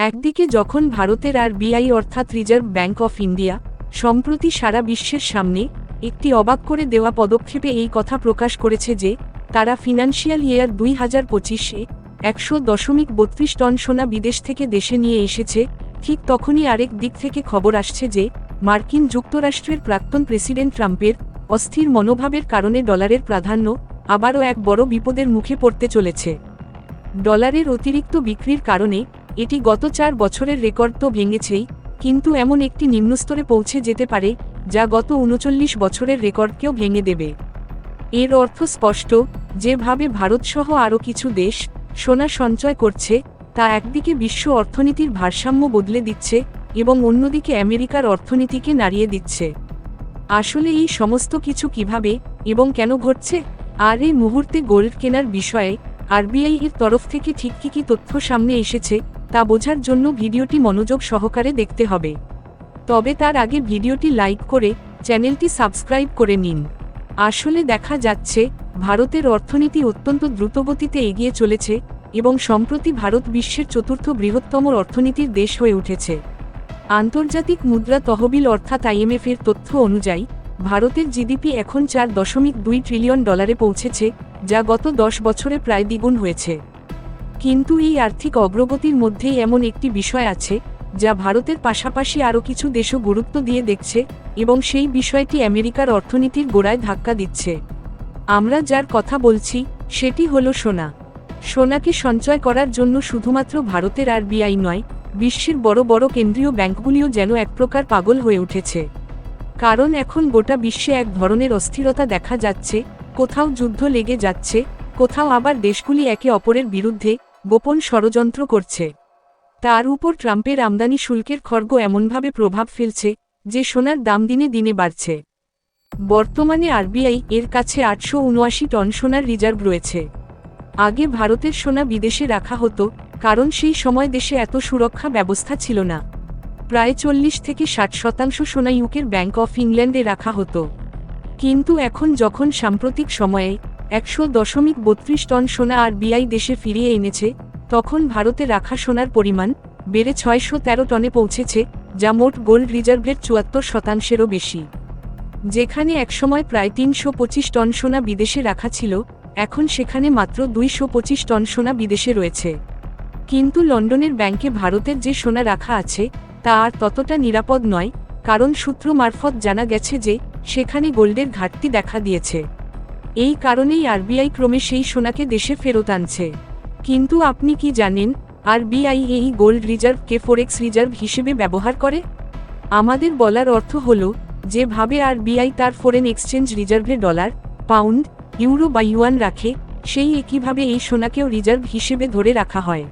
একদিকে যখন ভারতের আরবিআই অর্থাৎ রিজার্ভ ব্যাংক অফ ইন্ডিয়া সম্প্রতি সারা বিশ্বের সামনে একটি অবাক করে দেওয়া পদক্ষেপে এই কথা প্রকাশ করেছে যে তারা ফিনান্সিয়াল ইয়ার 2025-এ 100.32 টন সোনা বিদেশ থেকে দেশে নিয়ে এসেছে, ঠিক তখনই আরেক দিক থেকে খবর আসছে যে মার্কিন যুক্তরাষ্ট্রের প্রাক্তন প্রেসিডেন্ট ট্রাম্পের অস্থির মনোভাবের কারণে ডলারের প্রাধান্য আবারও এক বড় বিপদের মুখে পড়তে চলেছে। ডলারের অতিরিক্ত বিক্রির কারণে এটি গত 4 বছরের রেকর্ড তো ভেঙেছেই, কিন্তু এমন একটি নিম্নস্তরে পৌঁছে যেতে পারে যা গত 39 বছরের রেকর্ডকেও ভেঙে দেবে। এর অর্থ স্পষ্ট, যেভাবে ভারতসহ আরও কিছু দেশ সোনা সঞ্চয় করছে তা একদিকে বিশ্ব অর্থনীতির ভারসাম্য বদলে দিচ্ছে এবং অন্যদিকে আমেরিকার অর্থনীতিকে নাড়িয়ে দিচ্ছে। আসলে এই সমস্ত কিছু কিভাবে এবং কেন ঘটছে, আর এই মুহূর্তে গোল্ড কেনার বিষয়ে আরবিআই এর তরফ থেকে ঠিক কী তথ্য সামনে এসেছে তা বোঝার জন্য ভিডিওটি মনোযোগ সহকারে দেখতে হবে। তবে তার আগে ভিডিওটি লাইক করে চ্যানেলটি সাবস্ক্রাইব করে নিন। আসলে দেখা যাচ্ছে ভারতের অর্থনীতি অত্যন্ত দ্রুতগতিতে এগিয়ে চলেছে এবং সম্প্রতি ভারত বিশ্বের 4র্থ বৃহত্তম অর্থনীতির দেশ হয়ে উঠেছে। আন্তর্জাতিক মুদ্রা তহবিল অর্থাৎ IMF এর তথ্য অনুযায়ী ভারতের জিডিপি এখন 4.2 ট্রিলিয়ন ডলারে পৌঁছেছে, যা গত 10 বছরে প্রায় দ্বিগুণ হয়েছে। কিন্তু এই আর্থিক অগ্রগতির মধ্যেই এমন একটি বিষয় আছে যা ভারতের পাশাপাশি আরও কিছু দেশও গুরুত্ব দিয়ে দেখছে এবং সেই বিষয়টি আমেরিকার অর্থনীতির গোড়ায় ধাক্কা দিচ্ছে। আমরা যার কথা বলছি সেটি হলো সোনা। সোনাকে সঞ্চয় করার জন্য শুধুমাত্র ভারতের আরবিআই নয়, বিশ্বের বড় বড় কেন্দ্রীয় ব্যাংকগুলিও যেন এক প্রকার পাগল হয়ে উঠেছে। কারণ এখন গোটা বিশ্বে এক ধরনের অস্থিরতা দেখা যাচ্ছে, কোথাও যুদ্ধ লেগে যাচ্ছে, কোথাও আবার দেশগুলি একে অপরের বিরুদ্ধে গোপন ষড়যন্ত্র করছে। তার উপর ট্রাম্পের আমদানি শুল্কের খড়গ এমনভাবে প্রভাব ফেলছে যে সোনার দাম দিনে দিনে বাড়ছে। বর্তমানে আরবিআই এর কাছে 879 টন সোনার রিজার্ভ রয়েছে। আগে ভারতের সোনা বিদেশে রাখা হতো, কারণ সেই সময় দেশে এত সুরক্ষা ব্যবস্থা ছিল না। প্রায় 40 থেকে 60% সোনা ইউকের ব্যাংক অফ ইংল্যান্ডে রাখা হতো। কিন্তু এখন যখন সাম্প্রতিক সময়ে 100.32 টন সোনা আরবিআই দেশে ফিরিয়ে এনেছে, তখন ভারতে রাখা সোনার পরিমাণ বেড়ে 613 টনে পৌঁছেছে, যা মোট গোল্ড রিজার্ভের 74%-এরও বেশি। যেখানে একসময় প্রায় 325 টন সোনা বিদেশে রাখা ছিল, এখন সেখানে মাত্র 225 টন সোনা বিদেশে রয়েছে। কিন্তু লন্ডনের ব্যাংকে ভারতের যে সোনা রাখা আছে তা আর ততটা নিরাপদ নয়, কারণ সূত্র মারফত জানা গেছে যে সেখানে গোল্ডের ঘাটতি দেখা দিয়েছে। এই কারণেই আরবিআই ক্রমে সেই সোনাকে দেশে ফেরত আনছে। কিন্তু আপনি কি জানেন আরবিআই এই গোল্ড রিজার্ভকে ফরেক্স রিজার্ভ হিসেবে ব্যবহার করে? আমাদের বলার অর্থ হলো, যেভাবে আরবিআই তার ফরেন এক্সচেঞ্জ রিজার্ভে ডলার, পাউন্ড, ইউরো বা ইউয়ান রাখে, সেই একইভাবে এই সোনাকেও রিজার্ভ হিসেবে ধরে রাখা হয়।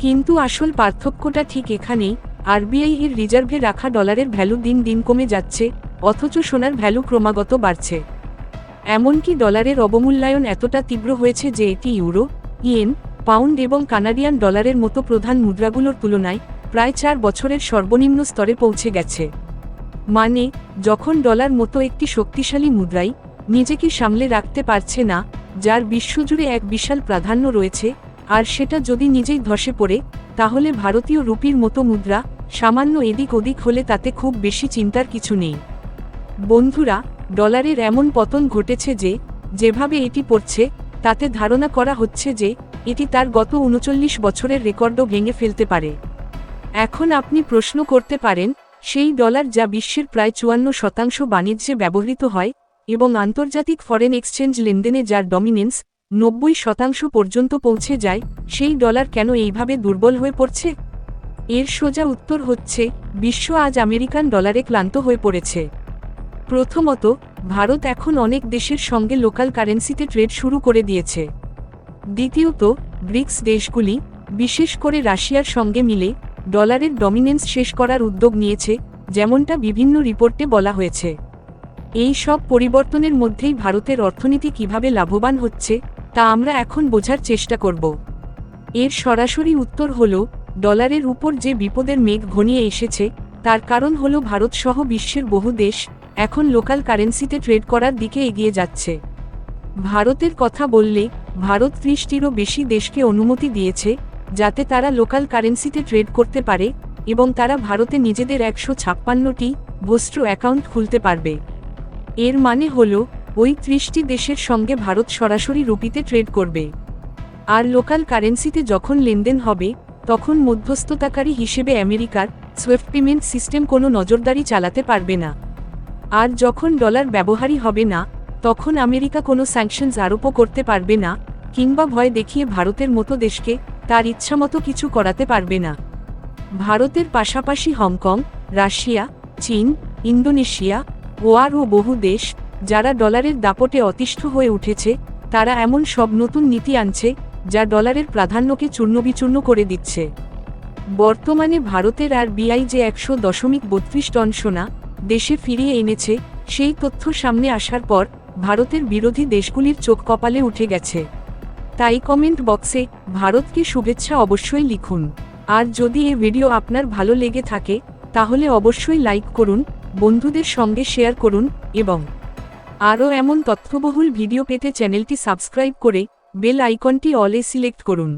কিন্তু আসল পার্থক্যটা ঠিক এখানেই, আরবিআই এর রিজার্ভে রাখা ডলারের ভ্যালু দিন দিন কমে যাচ্ছে, অথচ সোনার ভ্যালু ক্রমাগত বাড়ছে। এমনকি ডলারের অবমূল্যায়ন এতটা তীব্র হয়েছে যে এটি ইউরো, ইয়েন, পাউন্ড এবং কানাডিয়ান ডলারের মতো প্রধান মুদ্রাগুলোর তুলনায় প্রায় 4 বছরের সর্বনিম্ন স্তরে পৌঁছে গেছে। মানে, যখন ডলার মতো একটি শক্তিশালী মুদ্রাই নিজেকে সামলে রাখতে পারছে না, যার বিশ্বজুড়ে এক বিশাল প্রাধান্য রয়েছে, আর সেটা যদি নিজেই ধসে পড়ে, তাহলে ভারতীয় রুপির মতো মুদ্রা সামান্য এদিক ওদিক হলে তাতে খুব বেশি চিন্তার কিছু নেই। বন্ধুরা, ডলারের এমন পতন ঘটেছে যে যেভাবে এটি পড়ছে তাতে ধারণা করা হচ্ছে যে এটি তার গত 39 বছরের রেকর্ডও ভেঙে ফেলতে পারে। এখন আপনি প্রশ্ন করতে পারেন, সেই ডলার যা বিশ্বের প্রায় 54% বাণিজ্যে ব্যবহৃত হয় এবং আন্তর্জাতিক ফরেন এক্সচেঞ্জ লেনদেনে যার ডমিনেন্স 90% পর্যন্ত পৌঁছে যায়, সেই ডলার কেন এইভাবে দুর্বল হয়ে পড়ছে? এর সোজা উত্তর হচ্ছে, বিশ্ব আজ আমেরিকান ডলারে ক্লান্ত হয়ে পড়েছে। প্রথমত, ভারত এখন অনেক দেশের সঙ্গে লোকাল কারেন্সিতে ট্রেড শুরু করে দিয়েছে। দ্বিতীয়ত, ব্রিক্স দেশগুলি, বিশেষ করে রাশিয়ার সঙ্গে মিলে ডলারের ডমিনেন্স শেষ করার উদ্যোগ নিয়েছে, যেমনটা বিভিন্ন রিপোর্টে বলা হয়েছে। এই সব পরিবর্তনের মধ্যেই ভারতের অর্থনীতি কিভাবে লাভবান হচ্ছে তা আমরা এখন বোঝার চেষ্টা করব। এর সরাসরি উত্তর হল, ডলারের উপর যে বিপদের মেঘ ঘনিয়ে এসেছে তার কারণ হল ভারতসহ বিশ্বের বহু দেশ এখন লোকাল কারেন্সিতে ট্রেড করার দিকে এগিয়ে যাচ্ছে। ভারতের কথা বললে, ভারত 30টিরও বেশি দেশকে অনুমতি দিয়েছে যাতে তারা লোকাল কারেন্সিতে ট্রেড করতে পারে এবং তারা ভারতে নিজেদের 156টি ভোস্ট্রো অ্যাকাউন্ট খুলতে পারবে। এর মানে হল ওই 30টি দেশের সঙ্গে ভারত সরাসরি রুপিতে ট্রেড করবে। আর লোকাল কারেন্সিতে যখন লেনদেন হবে তখন মধ্যস্থতাকারী হিসেবে আমেরিকার সুইফট পেমেন্ট সিস্টেম কোনো নজরদারি চালাতে পারবে না। আর যখন ডলার ব্যবহারই হবে না তখন আমেরিকা কোনো স্যাংশনস আরোপও করতে পারবে না কিংবা ভয় দেখিয়ে ভারতের মতো দেশকে তার ইচ্ছামতো কিছু করাতে পারবে না। ভারতের পাশাপাশি হংকং, রাশিয়া, চীন, ইন্দোনেশিয়া, গোয়ার ও বহু দেশ যারা ডলারের দাপটে অতিষ্ঠ হয়ে উঠেছে তারা এমন সব নতুন নীতি আনছে যা ডলারের প্রাধান্যকে চূর্ণবিচূর্ণ করে দিচ্ছে। বর্তমানে ভারতের আরবিআই যে 100.32 টন সোনা দেশে ফিরিয়ে এনেছে সেই তথ্য সামনে আসার পর ভারতের বিরোধী দেশগুলির চোখ কপালে উঠে গেছে। তাই কমেন্ট বক্সে ভারতকে শুভেচ্ছা অবশ্যই লিখুন। আর যদি এই ভিডিও আপনার ভালো লেগে থাকে তাহলে অবশ্যই লাইক করুন, বন্ধুদের সঙ্গে শেয়ার করুন এবং আরও এমন তথ্যবহুল ভিডিও পেতে চ্যানেলটি সাবস্ক্রাইব করে বেল আইকনটি অলে সিলেক্ট করুন।